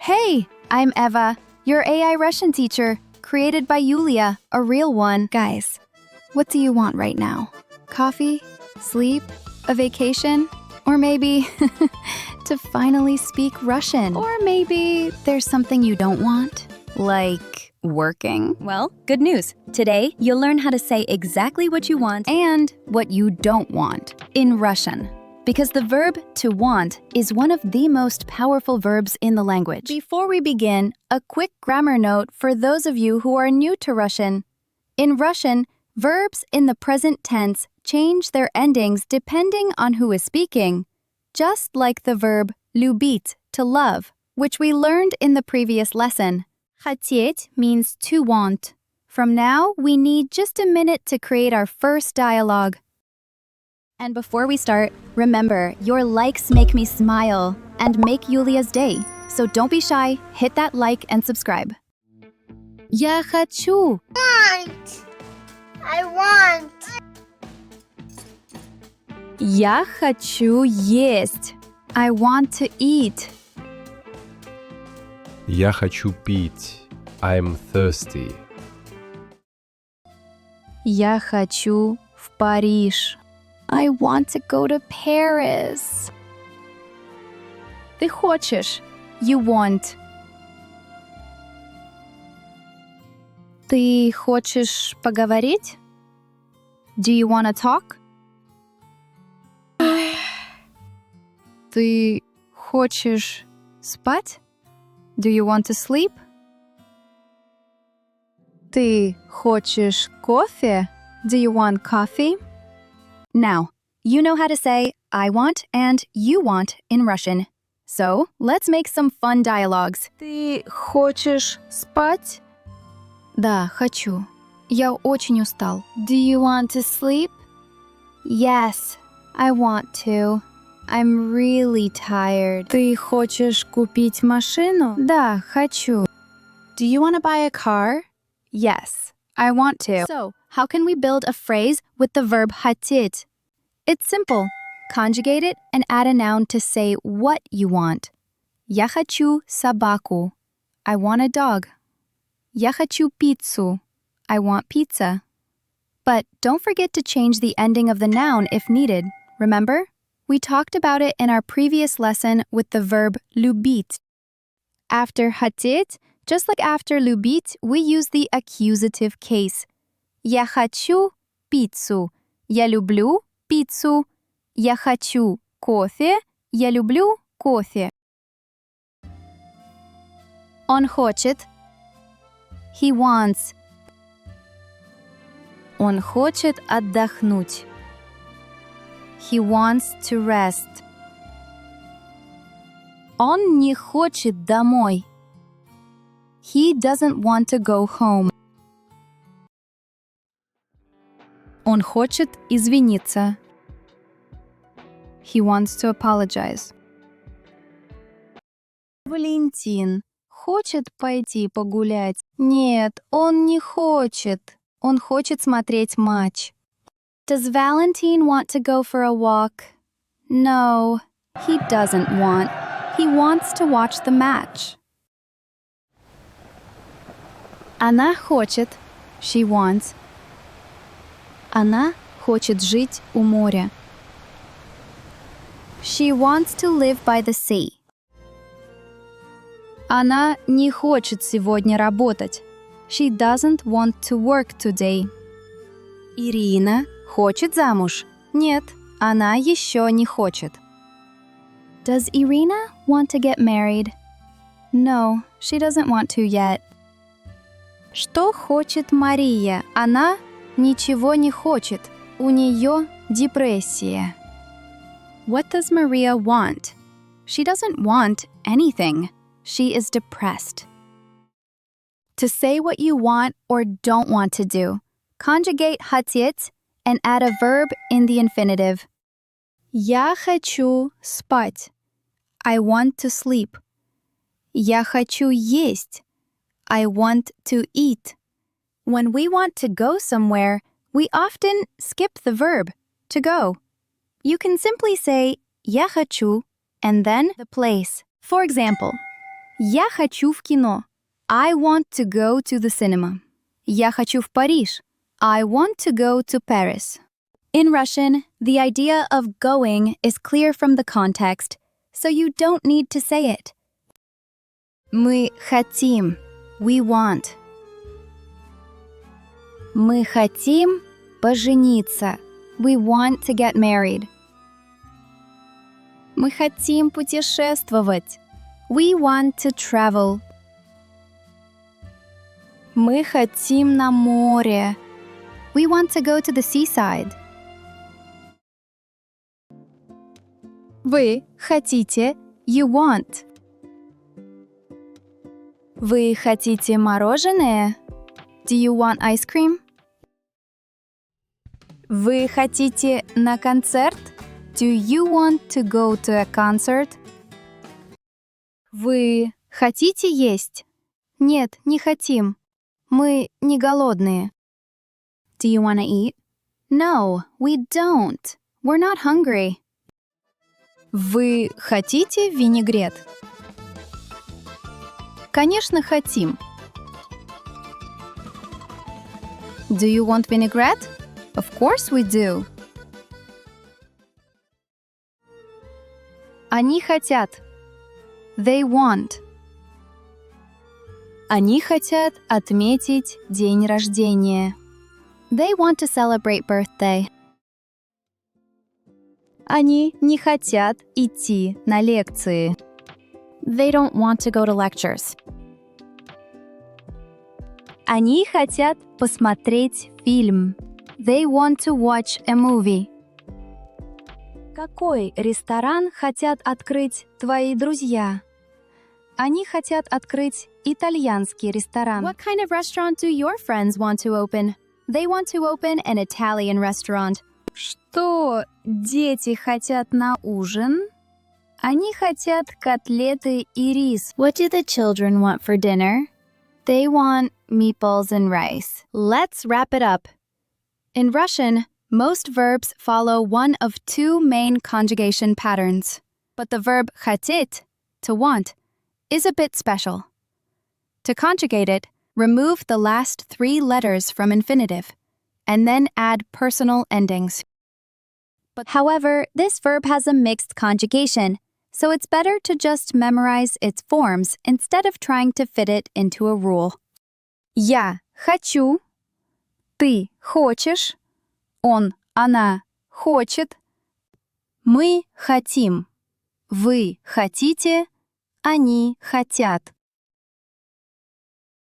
Hey, I'm Eva, your AI Russian teacher, created by Yulia, a real one. Guys, what do you want right now? Coffee? Sleep? A vacation? Or maybe to finally speak Russian? Or maybe there's something you don't want? Like working? Well, good news. Today, you'll learn how to say exactly what you want And what you don't want in Russian. because the verb to want is one of the most powerful verbs in the language. Before we begin, a quick grammar note for those of you who are new to Russian. In Russian, verbs in the present tense change their endings depending on who is speaking, just like the verb любить, to love, which we learned in the previous lesson. Хотеть means to want. From now, we need just a minute to create our first dialogue. And before we start, remember, your likes make me smile and make Yulia's day. So don't be shy, hit that like and subscribe. Я хочу. I want. Я хочу есть. I want to eat. Я хочу пить. I'm thirsty. Я хочу в Париж. I want to go to Paris. Ты хочешь. You want. Ты хочешь поговорить? Do you want to talk? Ты хочешь спать? Do you want to sleep? Ты хочешь кофе? Do you want coffee? Now, you know how to say I want and you want in Russian. So, let's make some fun dialogues. Ты хочешь спать? Да, хочу. Я очень устал. Do you want to sleep? Yes, I want to. I'm really tired. Ты хочешь купить машину? Да, хочу. Do you want to buy a car? Yes, I want to. So, how can we build a phrase with the verb хотеть? It's simple. Conjugate it and add a noun to say what you want. Я хочу собаку. I want a dog. Я хочу пиццу. I want pizza. But don't forget to change the ending of the noun if needed. Remember? We talked about it in our previous lesson with the verb любить. After хотеть, just like after любить, we use the accusative case. Я хочу пиццу. Я люблю пиццу. Я хочу кофе. Я люблю кофе. Он хочет. He wants. Он хочет отдохнуть. He wants to rest. Он не хочет домой. He doesn't want to go home. Он хочет извиниться. He wants to apologize. Валентин хочет пойти погулять? Нет, он не хочет. Он хочет смотреть матч. Does Valentine want to go for a walk? No, he doesn't want. He wants to watch the match. Она хочет. She wants. Она хочет жить у моря. She wants to live by the sea. Она не хочет сегодня работать. She doesn't want to work today. Ирина хочет замуж. Нет, она еще не хочет. Does Irina want to get married? No, she doesn't want to yet. Что хочет Мария? Она ничего не хочет. У нее депрессия. What does Maria want? She doesn't want anything. She is depressed. To say what you want or don't want to do, conjugate хотеть and add a verb in the infinitive. Я хочу спать. I want to sleep. Я хочу есть. I want to eat. When we want to go somewhere, we often skip the verb, to go. You can simply say, я хочу, and then the place. For example, Я хочу в кино. I want to go to the cinema. Я хочу в Париж. I want to go to Paris. In Russian, the idea of going is clear from the context, so you don't need to say it. Мы хотим. We want. Мы хотим пожениться. We want to get married. Мы хотим путешествовать. We want to travel. Мы хотим на море. We want to go to the seaside. Вы хотите. You want. Вы хотите мороженое? Do you want ice cream? Вы хотите на концерт? Do you want to go to a concert? Вы хотите есть? Нет, не хотим. Мы не голодные. Do you want to eat? No, we don't. We're not hungry. Вы хотите винегрет? Конечно, хотим. Do you want vinaigrette? Of course we do. Они хотят. They want. Они хотят отметить день рождения. They want to celebrate birthday. Они не хотят идти на лекции. They don't want to go to lectures. Они хотят посмотреть фильм. They want to watch a movie. Какой ресторан хотят открыть твои друзья? Они хотят открыть итальянский ресторан. What kind of restaurant do your friends want to open? They want to open an Italian restaurant. Что дети хотят на ужин? Они хотят котлеты и рис. What do the children want for dinner? They want meatballs and rice. Let's wrap it up. In Russian, most verbs follow one of two main conjugation patterns. But the verb хотеть, to want, is a bit special. To conjugate it, remove the last three letters from infinitive, and then add personal endings. However, this verb has a mixed conjugation, so it's better to just memorize its forms instead of trying to fit it into a rule. Я хочу. Ты хочешь. Он, она хочет. Мы хотим. Вы хотите. Они хотят.